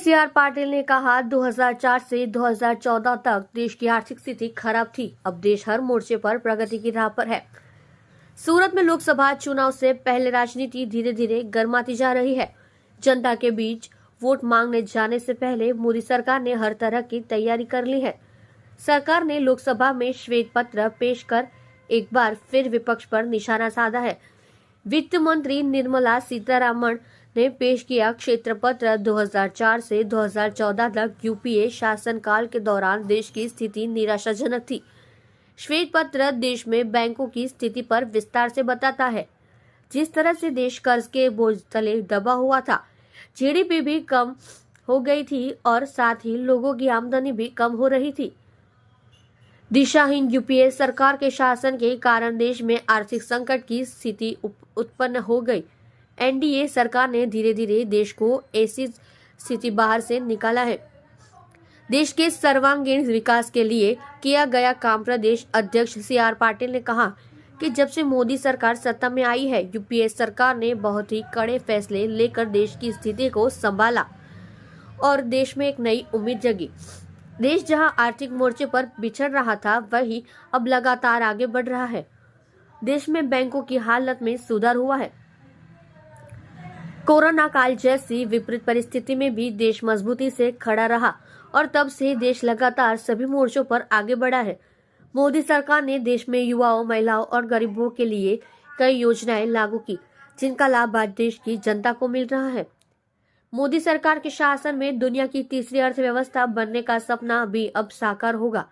CR Patil ने कहा 2004 से 2014 तक देश की आर्थिक स्थिति खराब थी। अब देश हर मोर्चे पर प्रगति की राह पर है। सूरत में लोकसभा चुनाव से पहले राजनीति धीरे धीरे गर्माती जा रही है। जनता के बीच वोट मांगने जाने से पहले मोदी सरकार ने हर तरह की तैयारी कर ली है। सरकार ने लोकसभा में श्वेत पत्र पेश कर एक बार फिर विपक्ष पर निशाना साधा है। वित्त मंत्री निर्मला सीतारमण ने पेश किया क्षेत्र पत्र। 2004 से 2014 तक यूपीए शासनकाल के दौरान देश की स्थिति निराशाजनक थी। श्वेत पत्र देश में बैंकों की स्थिति पर विस्तार से बताता है। जिस तरह से देश कर्ज के बोझ तले दबा हुआ था, जीडीपी भी कम हो गई थी और साथ ही लोगों की आमदनी भी कम हो रही थी। दिशाहीन यूपीए सरकार के शासन के कारण देश में आर्थिक संकट की स्थिति उत्पन्न हो गई। एनडीए सरकार ने धीरे धीरे देश को ऐसी स्थिति बाहर से निकाला है। देश के सर्वांगीण विकास के लिए किया गया काम। प्रदेश अध्यक्ष सीआर पाटिल ने कहा कि जब से मोदी सरकार सत्ता में आई है, यूपीए सरकार ने बहुत ही कड़े फैसले लेकर देश की स्थिति को संभाला और देश में एक नई उम्मीद जगी। देश जहां आर्थिक मोर्चे पर बिछड़ रहा था, वही अब लगातार आगे बढ़ रहा है। देश में बैंकों की हालत में सुधार हुआ है। कोरोना काल जैसी विपरीत परिस्थिति में भी देश मजबूती से खड़ा रहा और तब से देश लगातार सभी मोर्चों पर आगे बढ़ा है। मोदी सरकार ने देश में युवाओं, महिलाओं और गरीबों के लिए कई योजनाएं लागू की, जिनका लाभ आज देश की जनता को मिल रहा है। मोदी सरकार के शासन में दुनिया की तीसरी अर्थव्यवस्था बनने का सपना भी अब साकार होगा।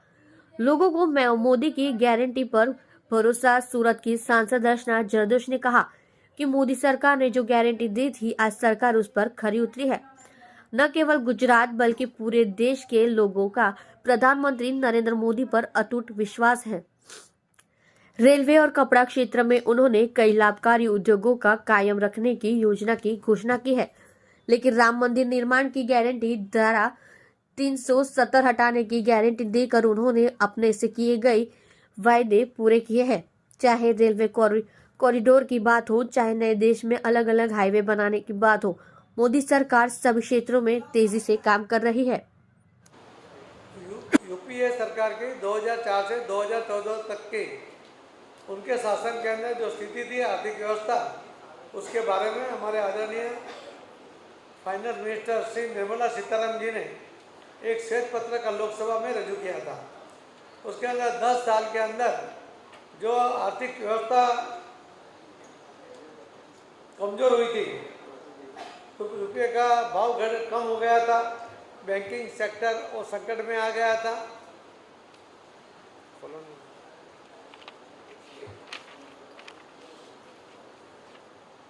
लोगों को मोदी की गारंटी पर भरोसा। सूरत की सांसद रचना जरदोश ने कहा कि मोदी सरकार ने जो गारंटी दी थी, आज सरकार उस पर खरी उतरी है। न केवल गुजरात बल्कि पूरे देश के लोगों का प्रधानमंत्री नरेंद्र मोदी पर अटूट विश्वास है। रेलवे और कपड़ा क्षेत्र में उन्होंने कई लाभकारी उद्योगों का कायम रखने की योजना की घोषणा की है, लेकिन राम मंदिर निर्माण की गारंटी धारा 370 हटाने की गारंटी देकर उन्होंने अपने से किए गए वायदे पूरे किए हैं। चाहे रेलवे कॉरिडोर की बात हो, चाहे नए देश में अलग अलग हाईवे बनाने की बात हो, मोदी सरकार सभी क्षेत्रों में तेजी से काम कर रही है। यूपीए सरकार के 2004 से 2014 तक के उनके शासन के अंदर जो स्थिति थी आर्थिक व्यवस्था, उसके बारे में हमारे आदरणीय फाइनेंस मिनिस्टर श्री निर्मला सीतारमण जी ने एक श्वेत पत्र का लोकसभा में रजू किया था। उसके अंदर 10 साल के अंदर जो आर्थिक व्यवस्था कमजोर हुई थी, तो रुपये का भाव कम हो गया था, बैंकिंग सेक्टर और संकट में आ गया था।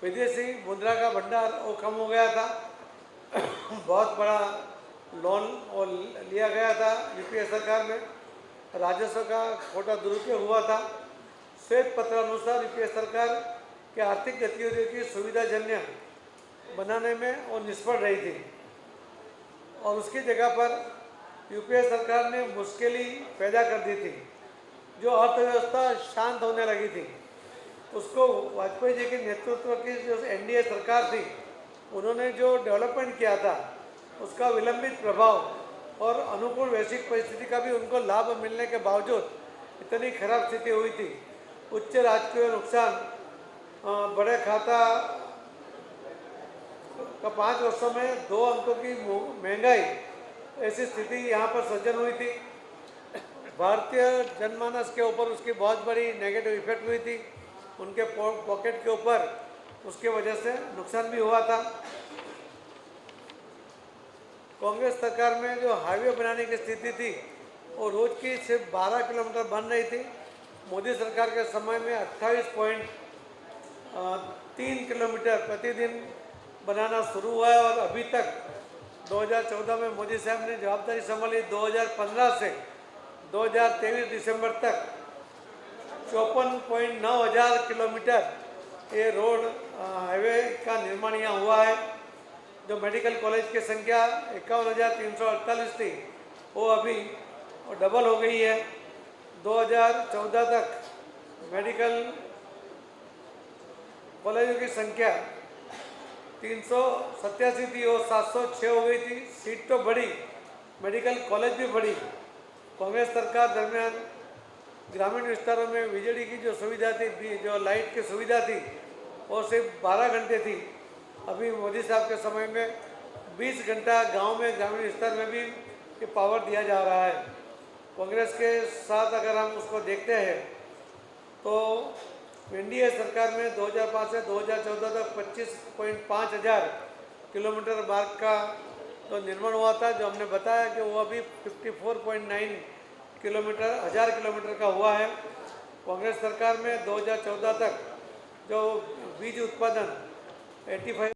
विदेशी मुद्रा का भंडार वो कम हो गया था। बहुत बड़ा लोन और लिया गया था यूपीए सरकार में। राजस्व का खोटा दुरुपयोग हुआ था। श्वेत पत्र अनुसार यूपीए सरकार के आर्थिक गतिविधियों की सुविधाजन्य बनाने में वो निष्फल रही थी और उसकी जगह पर यूपीए सरकार ने मुश्किलें पैदा कर दी थी। जो अर्थव्यवस्था शांत होने लगी थी, उसको वाजपेयी जी के नेतृत्व की जो एनडीए सरकार थी, उन्होंने जो डेवलपमेंट किया था, उसका विलंबित प्रभाव और अनुकूल वैश्विक परिस्थिति का भी उनको लाभ मिलने के बावजूद इतनी खराब स्थिति हुई थी। उच्च राजकीय नुकसान, बड़े खाता का 5 वर्षों में 2 अंकों की महंगाई, ऐसी स्थिति यहाँ पर सृजन हुई थी। भारतीय जनमानस के ऊपर उसकी बहुत बड़ी नेगेटिव इफेक्ट हुई थी। उनके पॉकेट के ऊपर उसके वजह से नुकसान भी हुआ था। कांग्रेस सरकार में जो हाईवे बनाने की स्थिति थी, वो रोज की सिर्फ 12 किलोमीटर बन रही थी। मोदी सरकार के समय में 28.3 किलोमीटर प्रतिदिन बनाना शुरू हुआ है और अभी तक 2014 में मोदी साहब ने जवाबदारी संभाली। 2015 से 2023 दिसंबर तक 54.9 हजार किलोमीटर ये रोड हाईवे का निर्माण यहाँ हुआ है। जो मेडिकल कॉलेज की संख्या 51,348 थी, वो अभी डबल हो गई है। 2014 तक मेडिकल कॉलेजों की संख्या 387 थी और 706 हो गई थी। सीट तो बढ़ी, मेडिकल कॉलेज भी बढ़ी। कांग्रेस सरकार दरमियान ग्रामीण विस्तारों में बिजली की जो सुविधा थी, जो लाइट की सुविधा थी, वो सिर्फ 12 घंटे थी। अभी मोदी साहब के समय में 20 घंटा गांव में, ग्रामीण विस्तार में भी ये पावर दिया जा रहा है। कांग्रेस के साथ अगर हम उसको देखते हैं तो एनडीए सरकार में 2005 से 2014 तक 25.5 हजार किलोमीटर मार्ग का तो निर्माण हुआ था, जो हमने बताया कि वो अभी 54.9 किलोमीटर, 1000 किलोमीटर का हुआ है। कांग्रेस सरकार में 2014 तक जो बीज उत्पादन 85